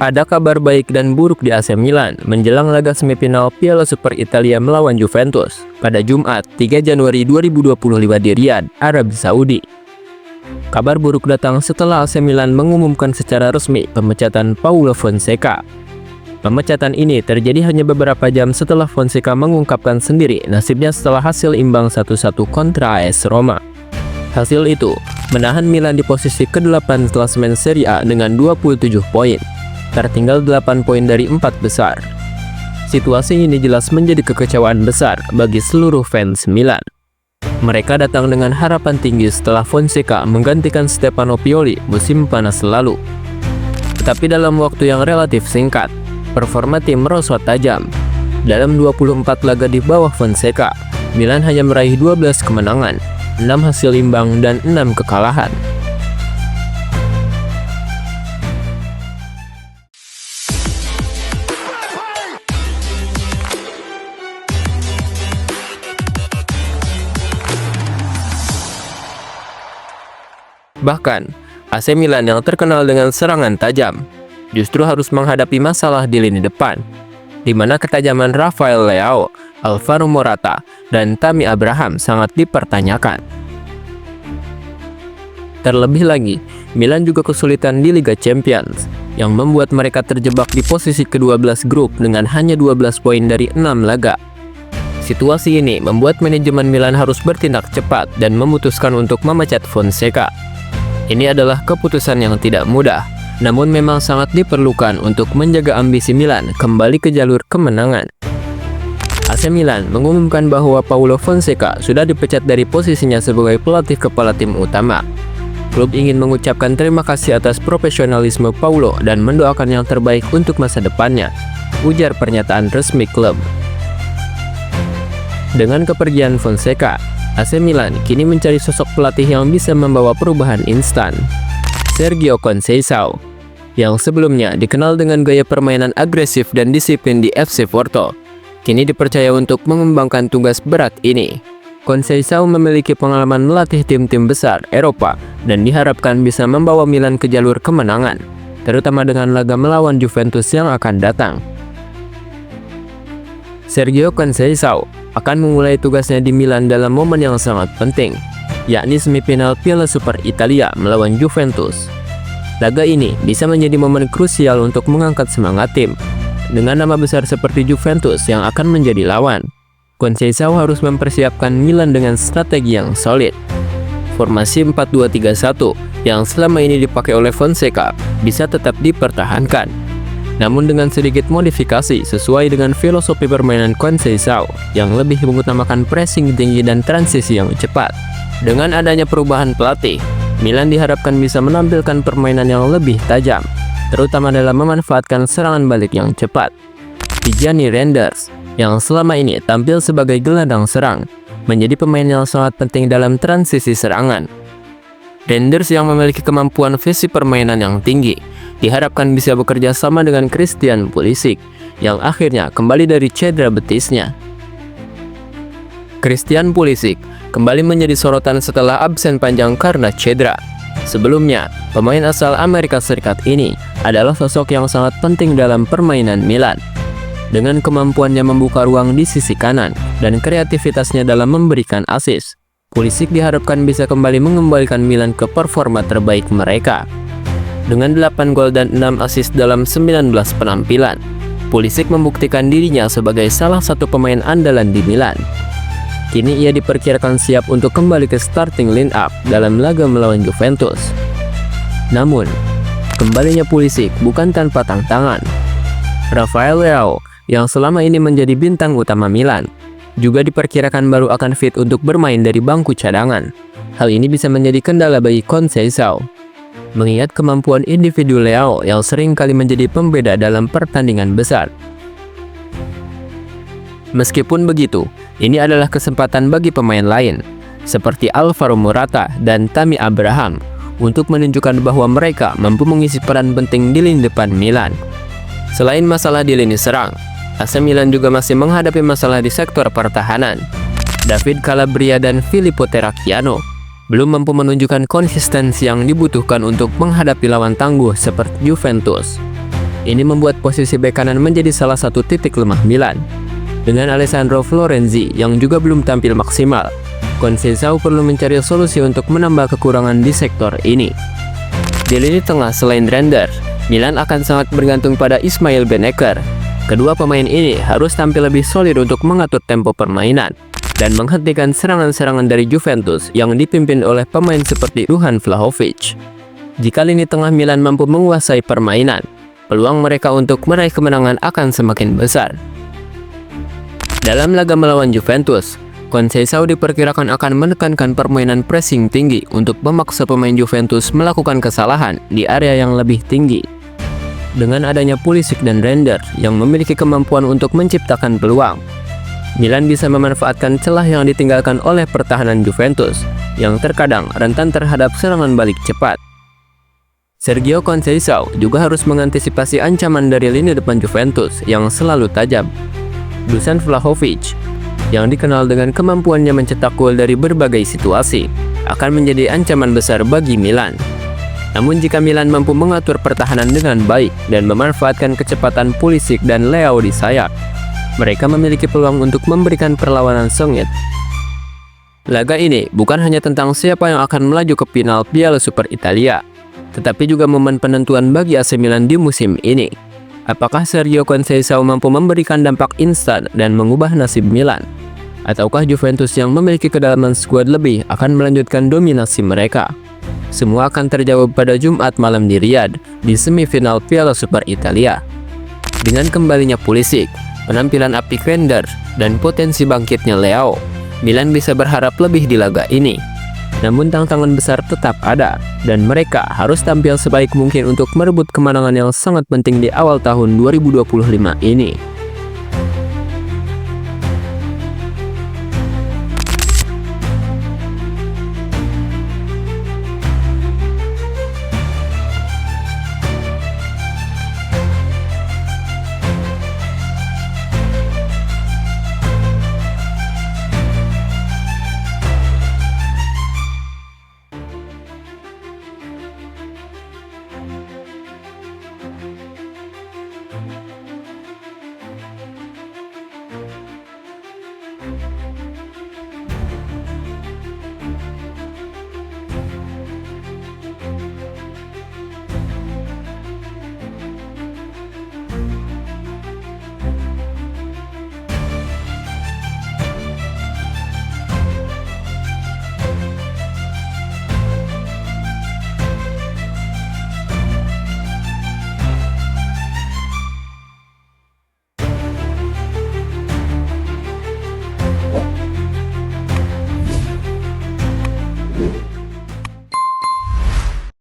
Ada kabar baik dan buruk di AC Milan menjelang laga semifinal Piala Super Italia melawan Juventus pada Jumat 3 Januari 2025 di Riyadh, Arab Saudi. Kabar buruk datang setelah AC Milan mengumumkan secara resmi pemecatan Paulo Fonseca. Pemecatan ini terjadi hanya beberapa jam setelah Fonseca mengungkapkan sendiri nasibnya setelah hasil imbang 1-1 kontra AS Roma. Hasil itu menahan Milan di posisi ke-8 klasemen Serie A dengan 27 poin. Tertinggal 8 poin dari 4 besar. Situasi ini jelas menjadi kekecewaan besar bagi seluruh fans Milan. Mereka datang dengan harapan tinggi setelah Fonseca menggantikan Stefano Pioli musim panas lalu. Tetapi dalam waktu yang relatif singkat, performa tim merosot tajam. Dalam 24 laga di bawah Fonseca, Milan hanya meraih 12 kemenangan, 6 hasil imbang dan 6 kekalahan. Bahkan, AC Milan yang terkenal dengan serangan tajam justru harus menghadapi masalah di lini depan, di mana ketajaman Rafael Leao, Alvaro Morata, dan Tammy Abraham sangat dipertanyakan. Terlebih lagi, Milan juga kesulitan di Liga Champions, yang membuat mereka terjebak di posisi ke-12 grup dengan hanya 12 poin dari 6 laga. Situasi ini membuat manajemen Milan harus bertindak cepat dan memutuskan untuk memecat Fonseca. Ini adalah keputusan yang tidak mudah, namun memang sangat diperlukan untuk menjaga ambisi Milan kembali ke jalur kemenangan. AC Milan mengumumkan bahwa Paulo Fonseca sudah dipecat dari posisinya sebagai pelatih kepala tim utama. Klub ingin mengucapkan terima kasih atas profesionalisme Paulo dan mendoakan yang terbaik untuk masa depannya, ujar pernyataan resmi klub. Dengan kepergian Fonseca, AC Milan kini mencari sosok pelatih yang bisa membawa perubahan instan. Sergio Conceição, yang sebelumnya dikenal dengan gaya permainan agresif dan disiplin di FC Porto, kini dipercaya untuk mengembangkan tugas berat ini. Conceição memiliki pengalaman melatih tim-tim besar Eropa dan diharapkan bisa membawa Milan ke jalur kemenangan, terutama dengan laga melawan Juventus yang akan datang. Sergio Conceição akan memulai tugasnya di Milan dalam momen yang sangat penting, yakni semifinal Piala Super Italia melawan Juventus. Laga ini bisa menjadi momen krusial untuk mengangkat semangat tim. Dengan nama besar seperti Juventus yang akan menjadi lawan, Conceição harus mempersiapkan Milan dengan strategi yang solid. Formasi 4-2-3-1 yang selama ini dipakai oleh Fonseca bisa tetap dipertahankan, namun dengan sedikit modifikasi sesuai dengan filosofi permainan Conceição yang lebih mengutamakan pressing tinggi dan transisi yang cepat. Dengan adanya perubahan pelatih, Milan diharapkan bisa menampilkan permainan yang lebih tajam, terutama dalam memanfaatkan serangan balik yang cepat. Tijani Reinders, yang selama ini tampil sebagai gelandang serang, menjadi pemain yang sangat penting dalam transisi serangan. Reinders yang memiliki kemampuan visi permainan yang tinggi, diharapkan bisa bekerja sama dengan Christian Pulisic yang akhirnya kembali dari cedera betisnya. Christian Pulisic kembali menjadi sorotan setelah absen panjang karena cedera. Sebelumnya, pemain asal Amerika Serikat ini adalah sosok yang sangat penting dalam permainan Milan. Dengan kemampuannya membuka ruang di sisi kanan dan kreativitasnya dalam memberikan assist, Pulisic diharapkan bisa kembali mengembalikan Milan ke performa terbaik mereka. Dengan 8 gol dan 6 assist dalam 19 penampilan, Pulisic membuktikan dirinya sebagai salah satu pemain andalan di Milan. Kini ia diperkirakan siap untuk kembali ke starting line-up dalam laga melawan Juventus. Namun, kembalinya Pulisic bukan tanpa tantangan. Rafael Leao, yang selama ini menjadi bintang utama Milan, juga diperkirakan baru akan fit untuk bermain dari bangku cadangan. Hal ini bisa menjadi kendala bagi Conceição, mengingat kemampuan individu Leao yang sering kali menjadi pembeda dalam pertandingan besar. Meskipun begitu, ini adalah kesempatan bagi pemain lain, seperti Alvaro Morata dan Tammy Abraham, untuk menunjukkan bahwa mereka mampu mengisi peran penting di lini depan Milan. Selain masalah di lini serang, AC Milan juga masih menghadapi masalah di sektor pertahanan. David Calabria dan Filippo Terracchiano belum mampu menunjukkan konsistensi yang dibutuhkan untuk menghadapi lawan tangguh seperti Juventus. Ini membuat posisi bek kanan menjadi salah satu titik lemah Milan. Dengan Alessandro Florenzi yang juga belum tampil maksimal, Conceição perlu mencari solusi untuk menambah kekurangan di sektor ini. Di lini tengah selain Render, Milan akan sangat bergantung pada Ismail Beneker. Kedua pemain ini harus tampil lebih solid untuk mengatur tempo permainan dan menghentikan serangan-serangan dari Juventus yang dipimpin oleh pemain seperti Duhan Vlahovic. Jika lini tengah Milan mampu menguasai permainan, peluang mereka untuk meraih kemenangan akan semakin besar. Dalam laga melawan Juventus, Conceição diperkirakan akan menekankan permainan pressing tinggi untuk memaksa pemain Juventus melakukan kesalahan di area yang lebih tinggi. Dengan adanya Pulisic dan Render yang memiliki kemampuan untuk menciptakan peluang, Milan bisa memanfaatkan celah yang ditinggalkan oleh pertahanan Juventus yang terkadang rentan terhadap serangan balik cepat. Sergio Conceição juga harus mengantisipasi ancaman dari lini depan Juventus yang selalu tajam. Dusan Vlahovic, yang dikenal dengan kemampuannya mencetak gol dari berbagai situasi, akan menjadi ancaman besar bagi Milan. Namun jika Milan mampu mengatur pertahanan dengan baik dan memanfaatkan kecepatan Pulisic dan Leao di sayap, mereka memiliki peluang untuk memberikan perlawanan sengit. Laga ini bukan hanya tentang siapa yang akan melaju ke final Piala Super Italia, tetapi juga momen penentuan bagi AC Milan di musim ini. Apakah Sergio Conceição mampu memberikan dampak instan dan mengubah nasib Milan? Ataukah Juventus yang memiliki kedalaman skuad lebih akan melanjutkan dominasi mereka? Semua akan terjawab pada Jumat malam di Riyadh di semifinal Piala Super Italia. Dengan kembalinya Pulisic, penampilan apik Render, dan potensi bangkitnya Leao, Milan bisa berharap lebih di laga ini. Namun tantangan besar tetap ada, dan mereka harus tampil sebaik mungkin untuk merebut kemenangan yang sangat penting di awal tahun 2025 ini.